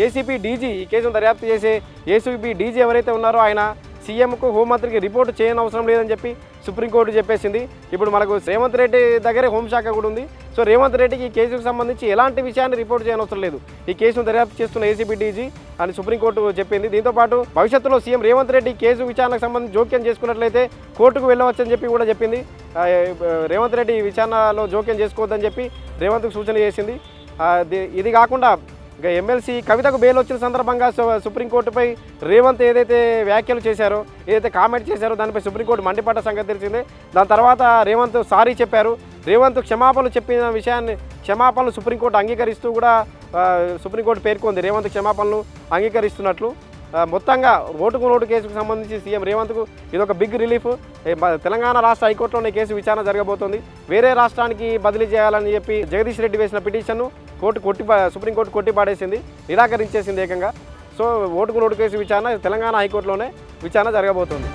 ACP DG ఈ కేసును దర్యాప్తు చేసే ఏసీపీ డీజీ ఎవరైతే ఉన్నారో ఆయన సీఎంకు హోంమంత్రికి రిపోర్ట్ చేయని అవసరం లేదని చెప్పి సుప్రీంకోర్టు చెప్పేసింది. ఇప్పుడు మనకు రేవంత్ రెడ్డి దగ్గరే హోంశాఖ కూడా ఉంది. సో రేవంత్ రెడ్డికి ఈ కేసుకు సంబంధించి ఎలాంటి విషయాన్ని రిపోర్ట్ చేయనవసరం లేదు, ఈ కేసును దర్యాప్తు చేస్తున్న ఏసీబీ డీజీ అని సుప్రీంకోర్టు చెప్పింది. దీంతోపాటు భవిష్యత్తులో సీఎం రేవంత్ రెడ్డి కేసు విచారణకు సంబంధించి జోక్యం చేసుకున్నట్లయితే కోర్టుకు వెళ్ళవచ్చని చెప్పి కూడా చెప్పింది. రేవంత్ రెడ్డి విచారణలో జోక్యం చేసుకోవద్దని చెప్పి రేవంత్కు సూచన చేసింది. ఇది కాకుండా ఎమ్మెల్సీ కవితకు బెయిల్ వచ్చిన సందర్భంగా సుప్రీంకోర్టుపై రేవంత్ ఏదైతే వ్యాఖ్యలు చేశారో, ఏదైతే కామెంట్ చేశారో దానిపై సుప్రీంకోర్టు మండిపడ్డ సంగతి తెలిసిందే. దాని తర్వాత రేవంత్ సారీ చెప్పారు. రేవంత్ క్షమాపణలు చెప్పిన విషయాన్ని క్షమాపణలు సుప్రీంకోర్టు అంగీకరిస్తూ కూడా సుప్రీంకోర్టు పేర్కొంది రేవంత్ క్షమాపణలు అంగీకరిస్తున్నట్లు. మొత్తంగా ఓటుకు నోటు కేసుకు సంబంధించి సీఎం రేవంత్కు ఇదొక బిగ్ రిలీఫ్. తెలంగాణ రాష్ట్ర హైకోర్టులోనే కేసు విచారణ జరగబోతోంది. వేరే రాష్ట్రానికి బదిలీ చేయాలని చెప్పి జగదీష్ రెడ్డి వేసిన పిటిషన్ను సుప్రీంకోర్టు కొట్టిపాడేసింది, నిరాకరించేసింది ఏకంగా. సో ఓటుకు నోటు కేసు విచారణ తెలంగాణ హైకోర్టులోనే విచారణ జరగబోతోంది.